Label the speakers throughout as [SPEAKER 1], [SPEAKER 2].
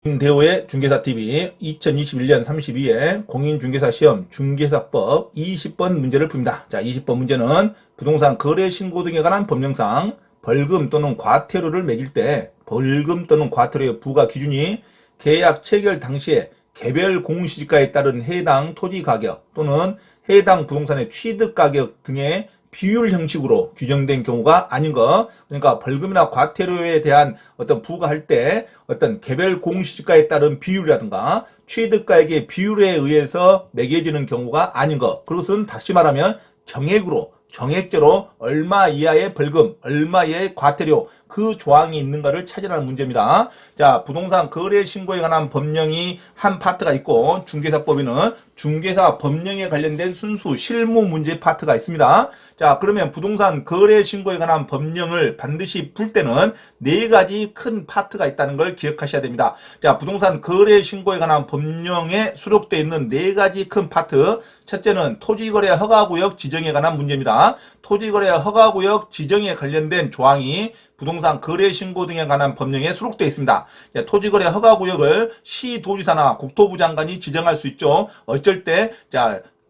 [SPEAKER 1] 대호의 중개사TV 2021년 32회 공인중개사 시험 중개사법 20번 문제를 풉니다. 자, 20번 문제는 부동산 거래 신고 등에 관한 법령상 벌금 또는 과태료를 매길 때 벌금 또는 과태료의 부과 기준이 계약 체결 당시에 개별 공시지가에 따른 해당 토지 가격 또는 해당 부동산의 취득 가격 등의 비율 형식으로 규정된 경우가 아닌 것. 그러니까 벌금이나 과태료에 대한 어떤 부과할 때 어떤 개별 공시지가에 따른 비율이라든가 취득가액의 비율에 의해서 매겨지는 경우가 아닌 것. 그것은 다시 말하면 정액제로 얼마 이하의 벌금, 얼마 이하의 과태료, 그 조항이 있는가를 찾으라는 문제입니다. 자, 부동산 거래 신고에 관한 법령이 한 파트가 있고, 중개사법에는 중개사 법령에 관련된 순수 실무 문제 파트가 있습니다. 자, 그러면 부동산 거래 신고에 관한 법령을 반드시 풀 때는 네 가지 큰 파트가 있다는 걸 기억하셔야 됩니다. 자, 부동산 거래 신고에 관한 법령에 수록되어 있는 네 가지 큰 파트. 첫째는 토지거래 허가구역 지정에 관한 문제입니다. 토지거래 허가구역 지정에 관련된 조항이 부동산 거래 신고 등에 관한 법령에 수록되어 있습니다. 토지거래 허가구역을 시도지사나 국토부 장관이 지정할 수 있죠. 어쩔 때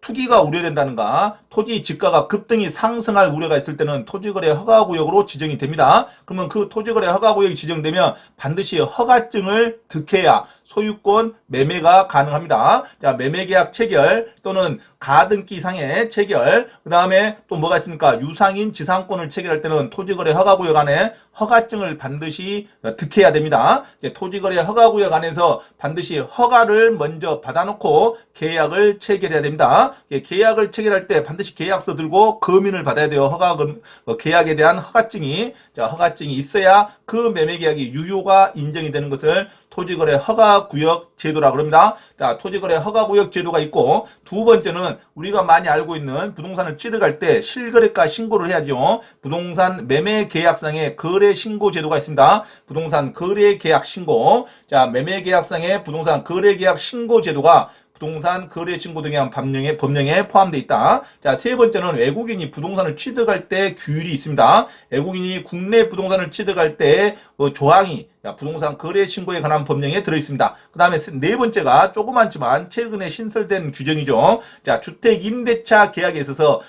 [SPEAKER 1] 투기가 우려된다는가, 토지 지가가 급등이 상승할 우려가 있을 때는 토지거래 허가구역으로 지정이 됩니다. 그러면 그 토지거래 허가구역이 지정되면 반드시 허가증을 득해야 소유권 매매가 가능합니다. 자, 매매계약 체결 또는 가등기상의 체결, 그 다음에 또 뭐가 있습니까? 유상인 지상권을 체결할 때는 토지거래 허가구역 안에 허가증을 반드시 득해야 됩니다. 토지거래 허가구역 안에서 반드시 허가를 먼저 받아놓고 계약을 체결해야 됩니다. 계약을 체결할 때 반드시 계약서 들고 검인을 받아야 돼요. 계약에 대한 허가증이 있어야 그 매매계약이 유효가 인정이 되는 것을 토지거래 허가구역 제도라고 합니다. 자, 토지거래 허가구역 제도가 있고, 두 번째는 우리가 많이 알고 있는 부동산을 취득할 때 실거래가 신고를 해야죠. 부동산 매매계약상의 거래신고 제도가 있습니다. 부동산 거래계약 신고. 자, 매매계약상의 부동산 거래계약 신고 제도가 부동산 거래 신고 등의 법령에 포함되어 있다. 자, 세 번째는 외국인이 부동산을 취득할 때 규율이 있습니다. 외국인이 국내 부동산을 취득할 때 조항이 부동산 거래 신고에 관한 법령에 들어있습니다. 그 다음에 네 번째가 조그맣지만 최근에 신설된 규정이죠. 자, 주택 임대차 계약에 있어서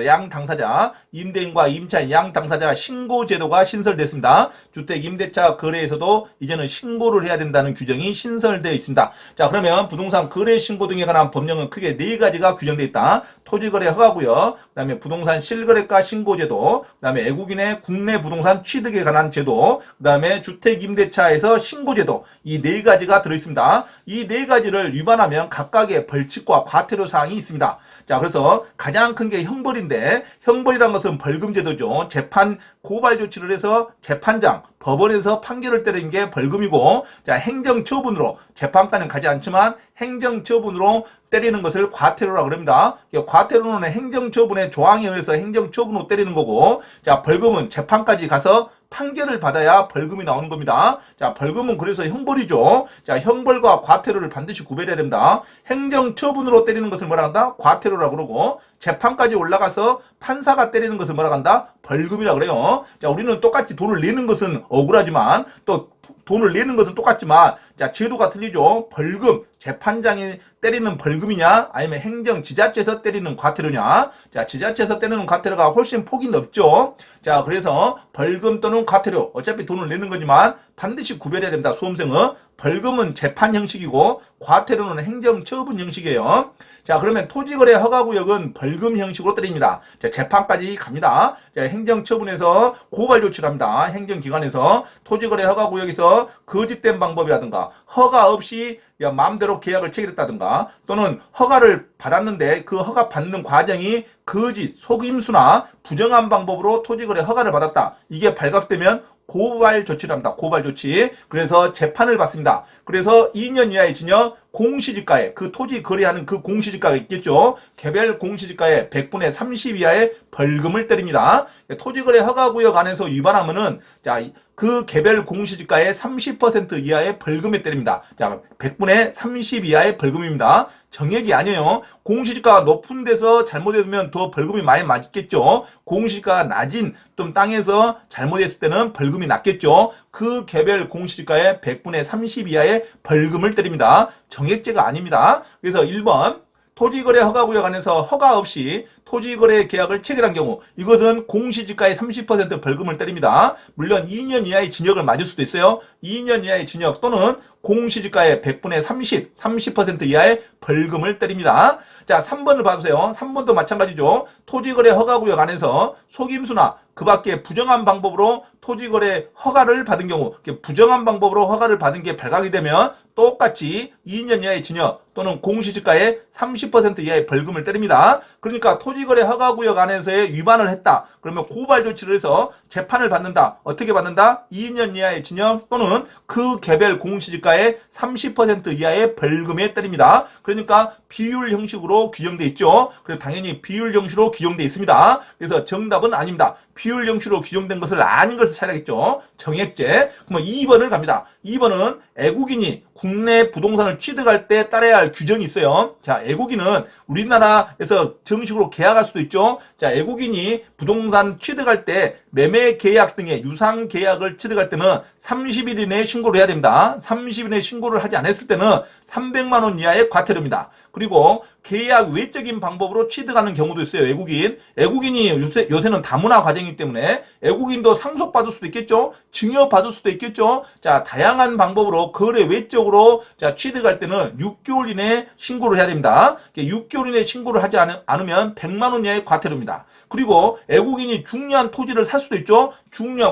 [SPEAKER 1] 양 당사자, 임대인과 임차인 양 당사자 신고 제도가 신설됐습니다. 주택 임대차 거래에서도 이제는 신고를 해야 된다는 규정이 신설되어 있습니다. 자, 그러면 부동산 거래 신고 등에 관한 법령은 크게 네 가지가 규정되어 있다. 토지거래 허가구역, 그 다음에 부동산 실거래가 신고제도, 그 다음에 외국인의 국내 부동산 취득에 관한 제도, 그 다음에 주택임대차에서 신고제도, 이 네 가지가 들어있습니다. 이 네 가지를 위반하면 각각의 벌칙과 과태료 사항이 있습니다. 자, 그래서 가장 큰 게 형벌인데, 형벌이란 것은 벌금제도죠. 재판 고발 조치를 해서 재판장, 법원에서 판결을 때리는 게 벌금이고, 자, 행정처분으로, 재판까지는 가지 않지만 행정처분으로 때리는 것을 과태료라고 합니다. 과태료는 행정처분의 조항에 의해서 행정처분으로 때리는 거고, 자, 벌금은 재판까지 가서 판결을 받아야 벌금이 나오는 겁니다. 자, 벌금은 그래서 형벌이죠. 자, 형벌과 과태료를 반드시 구별해야 됩니다. 행정처분으로 때리는 것을 뭐라 한다? 과태료라고 그러고, 재판까지 올라가서 판사가 때리는 것을 뭐라 한다? 벌금이라고 그래요. 자, 우리는 똑같이 돈을 내는 것은 억울하지만, 또 돈을 내는 것은 똑같지만, 자, 제도가 틀리죠. 벌금, 재판장이 때리는 벌금이냐, 아니면 행정 지자체에서 때리는 과태료냐. 자, 지자체에서 때리는 과태료가 훨씬 폭이 넓죠. 자, 그래서 벌금 또는 과태료, 어차피 돈을 내는 거지만 반드시 구별해야 됩니다. 수험생은 벌금은 재판 형식이고 과태료는 행정처분 형식이에요. 자, 그러면 토지거래 허가구역은 벌금 형식으로 때립니다. 자, 재판까지 갑니다. 자, 행정처분에서 고발 조치를 합니다. 행정기관에서 토지거래 허가구역에서 거짓된 방법이라든가 허가 없이 마음대로 계약을 체결했다든가, 또는 허가를 받았는데 그 허가 받는 과정이 거짓, 속임수나 부정한 방법으로 토지거래 허가를 받았다. 이게 발각되면 고발 조치를 합니다. 고발 조치. 그래서 재판을 받습니다. 그래서 2년 이하의 징역, 공시지가에, 그 토지 거래하는 그 공시지가가 있겠죠. 개별 공시지가의 100분의 30 이하의 벌금을 때립니다. 토지거래 허가구역 안에서 위반하면은, 자, 그 개별 공시지가의 30% 이하의 벌금에 때립니다. 자, 100분의 30 이하의 벌금입니다. 정액이 아니에요. 공시지가가 높은 데서 잘못했으면 더 벌금이 많이 맞겠죠. 공시지가가 낮은 좀 땅에서 잘못했을 때는 벌금이 낮겠죠. 그 개별 공시지가의 100분의 30 이하의 벌금을 때립니다. 정액제가 아닙니다. 그래서 1번 토지거래 허가구역 안에서 허가 없이 토지거래 계약을 체결한 경우 이것은 공시지가의 30% 벌금을 때립니다. 물론 2년 이하의 징역을 맞을 수도 있어요. 2년 이하의 징역 또는 공시지가의 100분의 30% 이하의 벌금을 때립니다. 자, 3번을 봐주세요. 3번도 마찬가지죠. 토지거래 허가구역 안에서 속임수나 그 밖에 부정한 방법으로 토지거래 허가를 받은 경우, 부정한 방법으로 허가를 받은 게 발각이 되면 똑같이 2년 이하의 징역 또는 공시지가의 30% 이하의 벌금을 때립니다. 그러니까 토지거래 허가구역 안에서의 위반을 했다. 그러면 고발 조치를 해서 재판을 받는다. 어떻게 받는다? 2년 이하의 징역 또는 그 개별 공시지가의 30% 이하의 벌금에 때립니다. 그러니까 비율 형식으로 규정돼 있죠. 그래서 당연히 비율 형식으로 규정돼 있습니다. 그래서 정답은 아닙니다. 비율 형식으로 규정된 것을 아닌 것을 찾아야겠죠. 정액제. 그럼 2번을 갑니다. 2번은 애국인이 국내 부동산을 취득할 때 따라야 할 규정이 있어요. 자, 애국인은 우리나라에서 정식으로 계약할 수도 있죠. 자, 애국인이 부동산 취득할 때 매매 계약 등의 유상 계약을 취득할 때는 30일 이내에 신고를 해야 됩니다. 30일 이내에 신고를 하지 않았을 때는 300만 원 이하의 과태료입니다. 그리고 계약 외적인 방법으로 취득하는 경우도 있어요. 애국인이 요새는 다문화 과정이기 때문에 애국인도 상속받을 수도 있겠죠. 증여받을 수도 있겠죠. 자, 다양한 방법으로 거래 외적으로 자 취득할 때는 6개월 이내에 신고를 해야 됩니다. 6개월 이내에 신고를 하지 않으면 100만 원 이하의 과태료입니다. 그리고 애국인이 중요한 토지를 살 수도 있죠.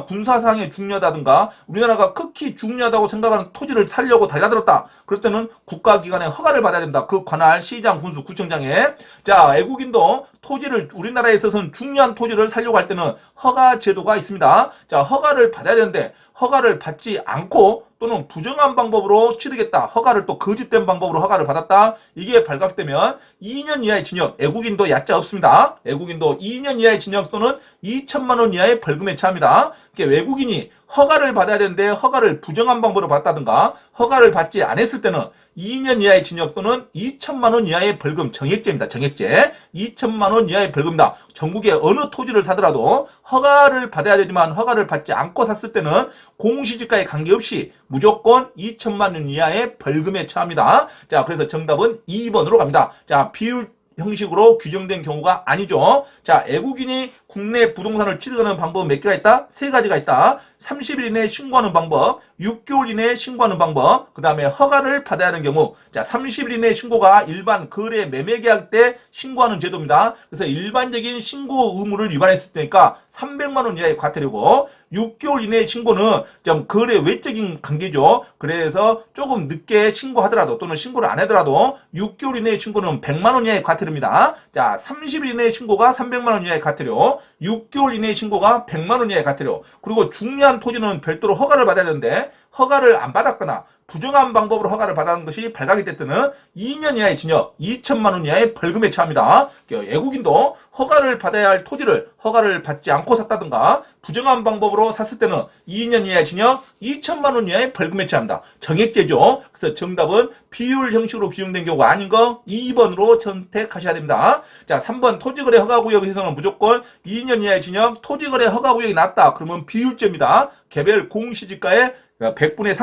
[SPEAKER 1] 군사상의 중요하다든가 우리나라가 극히 중요하다고 생각하는 토지를 살려고 달려들었다. 그럴 때는 국가기관의 허가를 받아야 됩니다. 그 관할 시장, 군수, 구청장에. 자, 애국인도 토지를 우리나라에 있어서는 중요한 토지를 살려고 할 때는 허가 제도가 있습니다. 자, 허가를 받아야 되는데 허가를 받지 않고 또는 부정한 방법으로 취득했다. 허가를 또 거짓된 방법으로 허가를 받았다. 이게 발각되면 2년 이하의 징역, 애국인도 얕자 없습니다. 애국인도 2년 이하의 징역 또는 2천만 원 이하의 벌금에 처합니다. 외국인이 허가를 받아야 되는데 허가를 부정한 방법으로 받다든가 허가를 받지 않았을 때는 2년 이하의 징역 또는 2천만 원 이하의 벌금, 정액제입니다. 정액제. 2천만 원 이하의 벌금이다. 전국의 어느 토지를 사더라도 허가를 받아야 되지만 허가를 받지 않고 샀을 때는 공시지가에 관계없이 무조건 2천만 원 이하의 벌금에 처합니다. 자, 그래서 정답은 2번으로 갑니다. 자, 비율 형식으로 규정된 경우가 아니죠. 자, 애국인이 국내 부동산을 취득하는 방법은 몇 개가 있다? 3가지가 있다. 30일 이내에 신고하는 방법, 6개월 이내에 신고하는 방법, 그 다음에 허가를 받아야 하는 경우. 자, 30일 이내 신고가 일반 거래 매매 계약 때 신고하는 제도입니다. 그래서 일반적인 신고 의무를 위반했을 테니까 300만 원 이하의 과태료고 6개월 이내의 신고는 좀 거래 외적인 관계죠. 그래서 조금 늦게 신고하더라도 또는 신고를 안 하더라도 6개월 이내의 신고는 100만 원 이하의 과태료입니다. 자, 30일 이내의 신고가 300만 원 이하의 과태료, 6개월 이내의 신고가 100만 원 이하의 과태료. 그리고 중요한 토지는 별도로 허가를 받아야 되는데 허가를 안 받았거나 부정한 방법으로 허가를 받았는 것이 발각이 됐다는 2년 이하의 징역, 2천만 원 이하의 벌금에 처합니다. 애국인도 허가를 받아야 할 토지를 허가를 받지 않고 샀다든가 부정한 방법으로 샀을 때는 2년 이하의 징역, 2천만 원 이하의 벌금에 처합니다. 정액제죠. 그래서 정답은 비율 형식으로 규정된 경우가 아닌 거 2번으로 선택하셔야 됩니다. 자, 3번 토지거래 허가구역에서는 무조건 2년 이하의 징역, 토지거래 허가구역이 낮다. 그러면 비율제입니다. 개별 공시지가의 100분의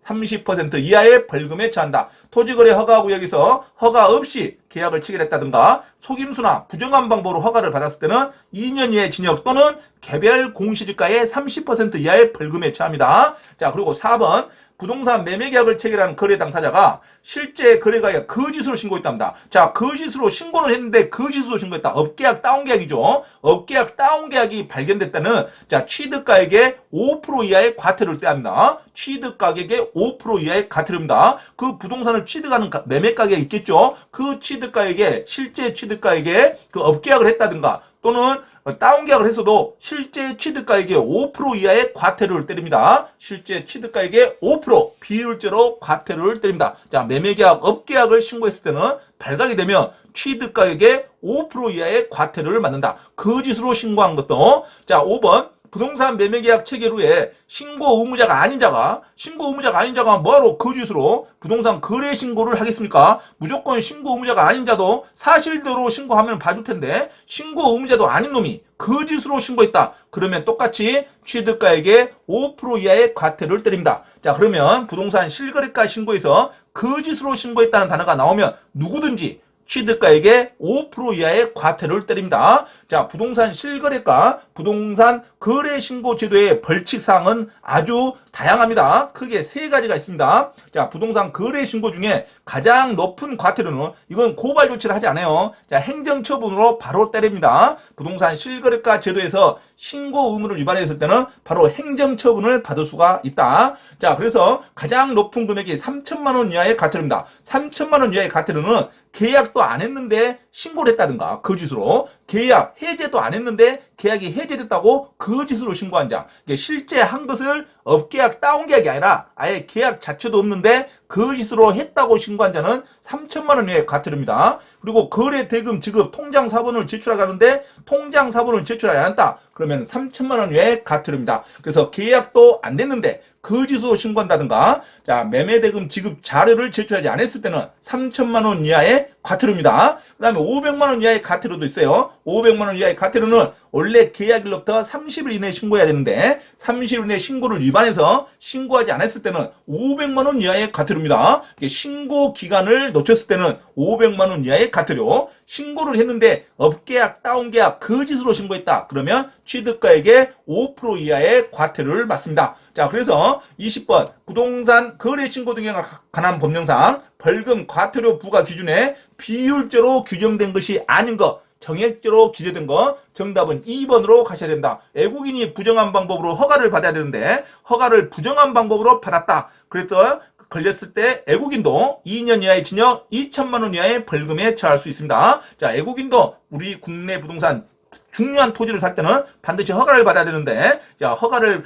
[SPEAKER 1] 30% 이하의 벌금에 처한다. 토지거래 허가구역에서 허가 없이 계약을 체결했다든가 속임수나 부정한 방법으로 허가를 받았을 때는 2년 이하의 징역 또는 개별 공시지가의 30% 이하의 벌금에 처합니다. 자, 그리고 4번 부동산 매매계약을 체결한 거래 당사자가 실제 거래가액 거짓으로 신고했답니다. 자, 거짓으로 신고는 했는데 거짓으로 신고했다. 업계약 다운계약이죠. 업계약 다운계약이 발견됐다는 자 취득가액의 5% 이하의 과태료를 떼합니다. 취득가격의 5% 이하의 과태료입니다. 그 부동산을 취득하는 매매가격이 있겠죠. 그 취득가액에 실제 취득가액에 그 업계약을 했다든가 또는 다운계약을 했어도 실제 취득가액의 5% 이하의 과태료를 때립니다. 실제 취득가액의 5% 비율제로 과태료를 때립니다. 자, 매매계약, 업계약을 신고했을 때는 발각이 되면 취득가액의 5% 이하의 과태료를 맞는다. 거짓으로 신고한 것도. 자, 5번 부동산 매매계약 체결 후에 신고 의무자가 아닌 자가 뭐하러 거짓으로 부동산 거래 신고를 하겠습니까? 무조건 신고 의무자가 아닌 자도 사실대로 신고하면 봐줄 텐데 신고 의무자도 아닌 놈이 거짓으로 신고했다. 그러면 똑같이 취득가액의 5% 이하의 과태료를 때립니다. 자, 그러면 부동산 실거래가 신고에서 거짓으로 신고했다는 단어가 나오면 누구든지 취득가액의 5% 이하의 과태료를 때립니다. 자, 부동산 실거래가, 부동산 거래신고 제도의 벌칙사항은 아주 다양합니다. 크게 3가지가 있습니다. 자, 부동산 거래신고 중에 가장 높은 과태료는 이건 고발 조치를 하지 않아요. 자, 행정처분으로 바로 때립니다. 부동산 실거래가 제도에서 신고 의무를 위반했을 때는 바로 행정처분을 받을 수가 있다. 자, 그래서 가장 높은 금액이 3천만 원 이하의 과태료입니다. 3천만 원 이하의 과태료는 계약도 안 했는데 신고를 했다든가 거짓으로, 계약 해제도 안 했는데 계약이 해제됐다고 거짓으로 신고한 자, 실제 한 것을 업계약 다운계약이 아니라 아예 계약 자체도 없는데 거짓으로 했다고 신고한 자는 3천만 원 이하의 과태료입니다. 그리고 거래 대금 지급 통장 사본을 제출하는데 통장 사본을 제출하지 않았다. 그러면 3천만 원 이하의 과태료입니다. 그래서 계약도 안 됐는데 거짓으로 신고한다든가, 자, 매매대금 지급 자료를 제출하지 않았을 때는 3천만 원 이하의 과태료입니다. 그 다음에 500만 원 이하의 과태료도 있어요. 500만 원 이하의 과태료는 원래 계약일로부터 30일 이내에 신고해야 되는데 30일 이내 신고를 위반해서 신고하지 않았을 때는 500만 원 이하의 과태료입니다. 신고 기간을 놓쳤을 때는 500만 원 이하의 과태료, 신고를 했는데 업계약, 다운계약, 거짓으로 신고했다. 그러면 취득가액의 5% 이하의 과태료를 맞습니다. 자, 그래서 20번 부동산 거래 신고 등에 관한 법령상 벌금 과태료 부과 기준에 비율제로 규정된 것이 아닌 것, 정액제로 기재된 거, 정답은 2번으로 가셔야 됩니다. 애국인이 부정한 방법으로 허가를 받아야 되는데 허가를 부정한 방법으로 받았다. 그래서 걸렸을 때 애국인도 2년 이하의 징역, 2천만 원 이하의 벌금에 처할 수 있습니다. 자, 애국인도 우리 국내 부동산 중요한 토지를 살 때는 반드시 허가를 받아야 되는데, 자, 허가를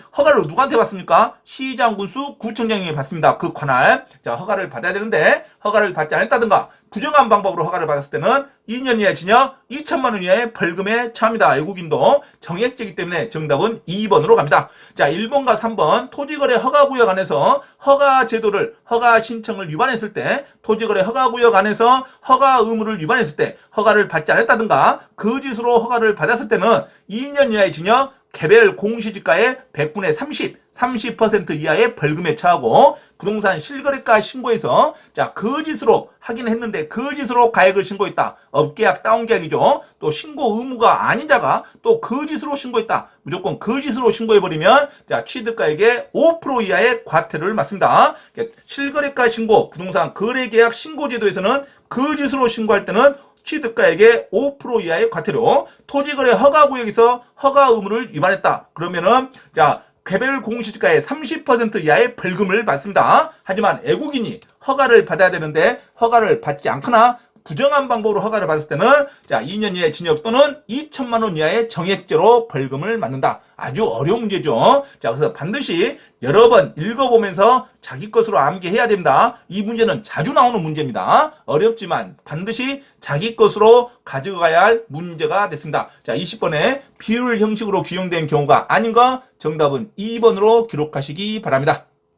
[SPEAKER 1] 누구한테 받습니까? 시장, 군수, 구청장이 받습니다. 그 관할. 자, 허가를 받아야 되는데 허가를 받지 않았다든가 부정한 방법으로 허가를 받았을 때는 2년 이하의 징역, 2천만 원 이하의 벌금에 처합니다. 외국인도 정액제이기 때문에 정답은 2번으로 갑니다. 자, 1번과 3번 토지거래 허가구역 안에서 허가제도를, 허가 신청을 위반했을 때, 토지거래 허가구역 안에서 허가 의무를 위반했을 때, 허가를 받지 않았다든가 거짓으로 허가를 받았을 때는 2년 이하의 징역, 개별 공시지가의 100분의 30% 이하의 벌금에 처하고, 부동산 실거래가 신고에서 자, 거짓으로 하긴 했는데 거짓으로 가액을 신고했다. 업계약, 다운계약이죠. 또 신고 의무가 아닌 자가 또 거짓으로 신고했다. 무조건 거짓으로 신고해버리면 자, 취득가액의 5% 이하의 과태료를 맞습니다. 실거래가 신고, 부동산 거래계약 신고제도에서는 거짓으로 신고할 때는 취득가액의 5% 이하의 과태료, 토지거래 허가구역에서 허가 의무를 위반했다. 그러면은 자, 개별 공시지가의 30% 이하의 벌금을 받습니다. 하지만 애국인이 허가를 받아야 되는데 허가를 받지 않거나 부정한 방법으로 허가를 받았을 때는 자, 2년 이하의 징역 또는 2천만 원 이하의 정액제로 벌금을 맞는다. 아주 어려운 문제죠. 자, 그래서 반드시 여러 번 읽어보면서 자기 것으로 암기해야 됩니다. 이 문제는 자주 나오는 문제입니다. 어렵지만 반드시 자기 것으로 가져가야 할 문제가 됐습니다. 자, 20번에 비율 형식으로 규정된 경우가 아닌 거, 정답은 2번으로 기록하시기 바랍니다.